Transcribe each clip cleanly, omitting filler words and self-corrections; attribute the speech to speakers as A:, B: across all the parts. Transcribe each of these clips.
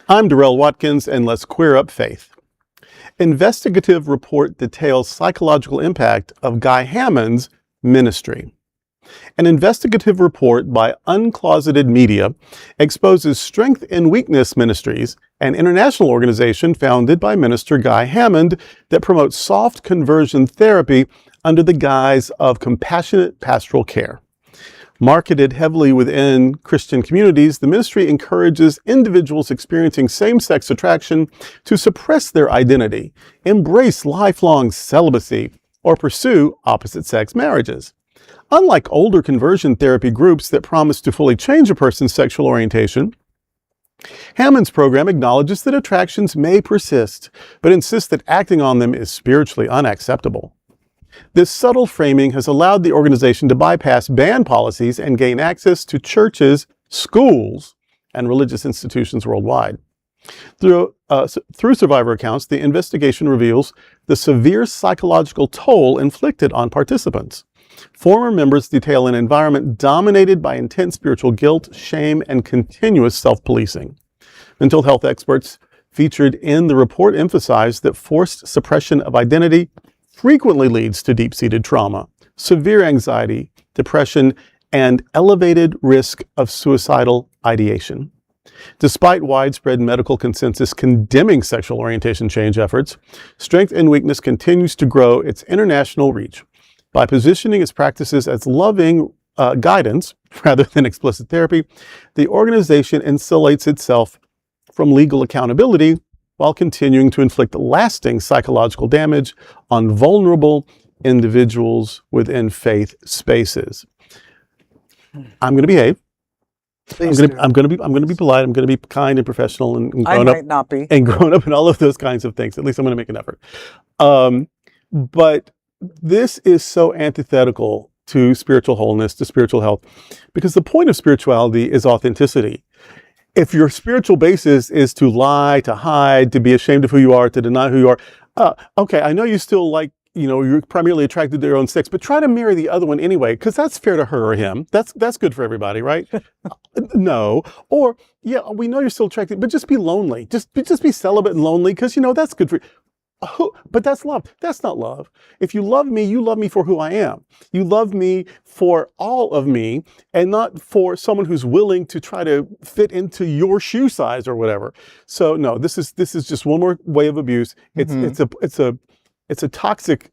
A: I'm Darrell Watkins, and let's queer up faith. Investigative report details psychological impact of Guy Hammond's ministry. An investigative report by Uncloseted Media exposes Strength in Weakness Ministries, an international organization founded by Minister Guy Hammond that promotes soft conversion therapy under the guise of compassionate pastoral care. Marketed heavily within Christian communities, the ministry encourages individuals experiencing same-sex attraction to suppress their identity, embrace lifelong celibacy, or pursue opposite-sex marriages. Unlike older conversion therapy groups that promise to fully change a person's sexual orientation, Hammond's program acknowledges that attractions may persist, but insists that acting on them is spiritually unacceptable. This subtle framing has allowed the organization to bypass ban policies and gain access to churches, schools, and religious institutions worldwide. Through survivor accounts, the investigation reveals the severe psychological toll inflicted on participants. Former members detail an environment dominated by intense spiritual guilt, shame, and continuous self-policing. Mental health experts featured in the report emphasized that forced suppression of identity frequently leads to deep-seated trauma, severe anxiety, depression, and elevated risk of suicidal ideation. Despite widespread medical consensus condemning sexual orientation change efforts, Strength in Weakness continues to grow its international reach. By positioning its practices as loving guidance rather than explicit therapy, the organization insulates itself from legal accountability while continuing to inflict lasting psychological damage on vulnerable individuals within faith spaces. I'm going to behave. I'm going to be polite. I'm going to be kind and professional and grown up.
B: I might not be.
A: And grown up and all of those kinds of things. At least I'm going to make an effort. But this is so antithetical to spiritual wholeness, to spiritual health, because the point of spirituality is authenticity. If your spiritual basis is to lie, to hide, to be ashamed of who you are, to deny who you are, okay, I know you still like, you're primarily attracted to your own sex, but try to marry the other one anyway, because that's fair to her or him. That's good for everybody, right? No. Or, yeah, we know you're still attracted, but just be lonely. Just be celibate and lonely, because, that's good for you. But that's love. That's not love. If you love me for who I am. You love me for all of me and not for someone who's willing to try to fit into your shoe size or whatever. So no, this is just one more way of abuse. It's a toxic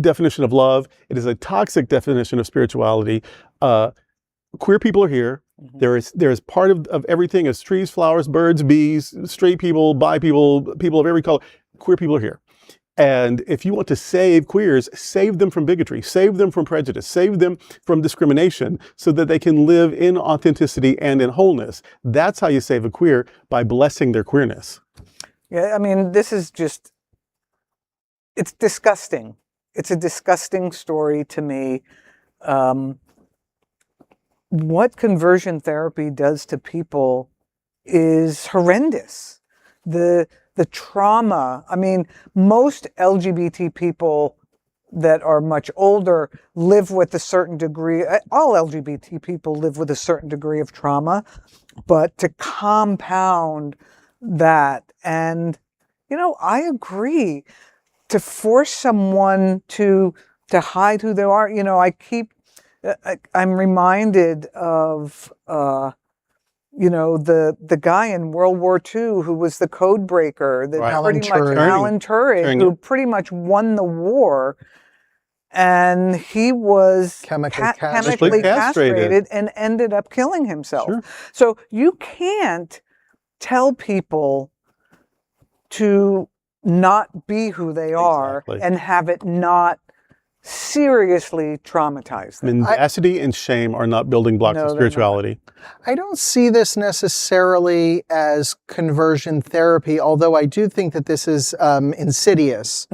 A: definition of love. It is a toxic definition of spirituality. Queer people are here. There is part of everything as trees, flowers, birds, bees, straight people, bi people, people of every color. Queer people are here. And if you want to save queers, save them from bigotry, save them from prejudice, save them from discrimination so that they can live in authenticity and in wholeness. That's how you save a queer, by blessing their queerness.
B: Yeah, I mean, this is just, it's disgusting. It's a disgusting story to me. What conversion therapy does to people is horrendous. The trauma, I mean, most LGBT people that are much older live with a certain degree, all LGBT people live with a certain degree of trauma, but to compound that, and, I agree, to force someone to hide who they are, I'm reminded of, the guy in World War II who was the code breaker, Alan Turing, who pretty much won the war, and he was chemically castrated and ended up killing himself. Sure. So you can't tell people to not be who they are and have it not seriously traumatized them.
A: Mendacity and shame are not building blocks of spirituality.
C: I don't see this necessarily as conversion therapy, although I do think that this is insidious.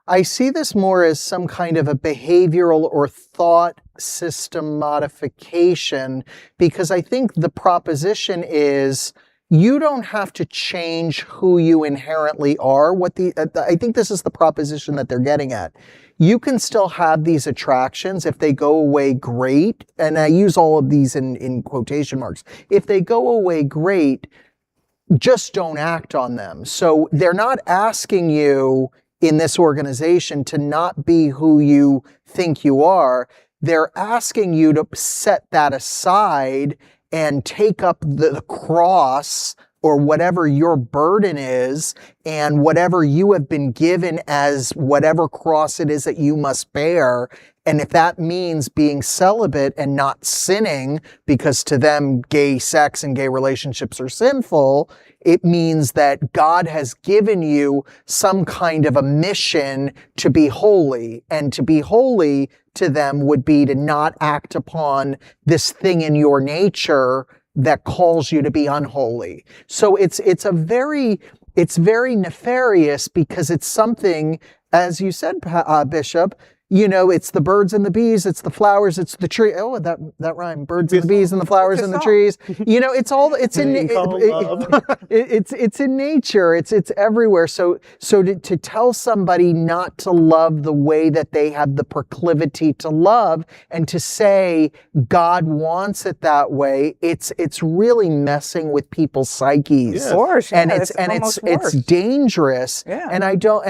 C: I see this more as some kind of a behavioral or thought system modification, because I think the proposition is you don't have to change who you inherently are. I think this is the proposition that they're getting at. You can still have these attractions. If they go away, great. And I use all of these in quotation marks. If they go away, great. just don't act on them. So they're not asking you in this organization to not be who you think you are. They're asking you to set that aside and take up the cross or whatever your burden is and whatever you have been given as whatever cross it is that you must bear. And if that means being celibate and not sinning, because to them gay sex and gay relationships are sinful, it means that God has given you some kind of a mission to be holy. And to be holy to them would be to not act upon this thing in your nature that calls you to be unholy. So it's very nefarious, because it's something, as you said, Bishop, you know, it's the birds and the bees, it's the flowers, it's the tree. Oh, that rhyme. Birds and the bees and the flowers and the trees. You know, it's in it's in nature. It's everywhere. So to tell somebody not to love the way that they have the proclivity to love, and to say God wants it that way, it's really messing with people's psyches.
B: Yes. Of course,
C: and
B: yeah,
C: it's dangerous.
B: Yeah.
C: And I don't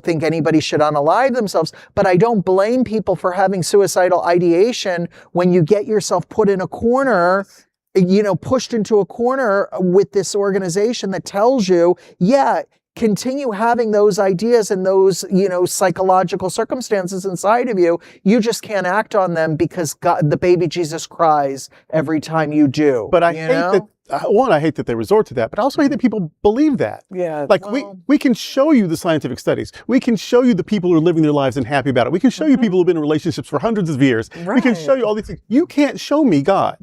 C: think anybody should unalive themselves, but I don't blame people for having suicidal ideation when you get yourself put in a corner, you know, pushed into a corner with this organization that tells you, yeah, continue having those ideas and those, you know, psychological circumstances inside of you. You just can't act on them because God, the baby Jesus cries every time you do.
A: But I hate that they resort to that, but I also hate that people believe that.
B: Yeah.
A: Like, we can show you the scientific studies. We can show you the people who are living their lives and happy about it. We can show you people who've been in relationships for hundreds of years.
B: Right.
A: We can show you all these things. You can't show me God.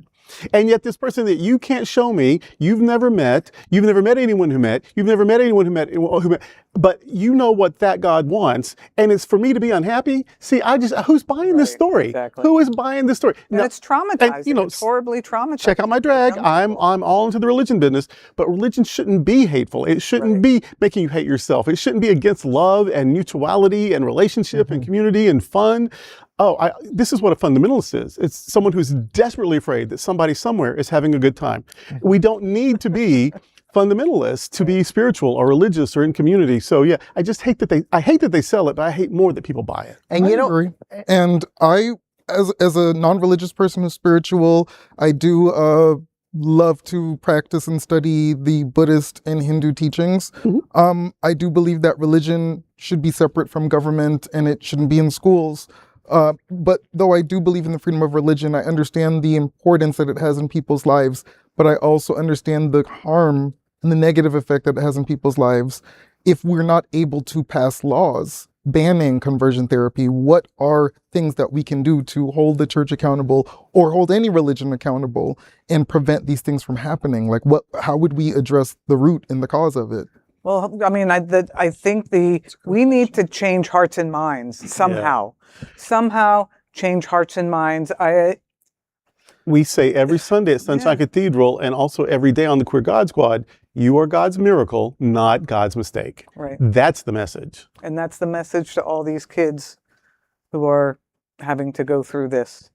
A: And yet this person that you can't show me, you've never met anyone who met, but you know what that God wants, and it's for me to be unhappy. See, who's buying this story?
B: Exactly.
A: Who is buying this story?
B: And
A: now,
B: it's traumatizing.
A: And, you know,
B: it's horribly traumatizing.
A: Check out my drag. I'm all into the religion business, but religion shouldn't be hateful. It shouldn't be making you hate yourself. It shouldn't be against love and mutuality and relationship and community and fun. This is what a fundamentalist is. It's someone who's desperately afraid that somebody somewhere is having a good time. We don't need to be fundamentalists to be spiritual or religious or in community. So yeah, I just hate that they sell it, but I hate more that people buy it.
C: And
D: I agree. And I, as a non-religious person who's spiritual, I do love to practice and study the Buddhist and Hindu teachings. I do believe that religion should be separate from government and it shouldn't be in schools. But though I do believe in the freedom of religion, I understand the importance that it has in people's lives, but I also understand the harm and the negative effect that it has in people's lives. If we're not able to pass laws banning conversion therapy, what are things that we can do to hold the church accountable or hold any religion accountable and prevent these things from happening? Like, how would we address the root and the cause of it?
B: Well, I mean, I think we need to change hearts and minds somehow. Somehow change hearts and minds.
A: We say every Sunday at Sunshine Cathedral, and also every day on the Queer God Squad, you are God's miracle, not God's mistake.
B: Right.
A: That's the message.
B: And that's the message to all these kids who are having to go through this.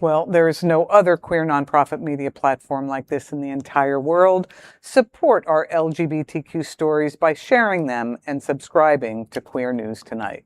B: Well, there is no other queer nonprofit media platform like this in the entire world. Support our LGBTQ stories by sharing them and subscribing to Queer News Tonight.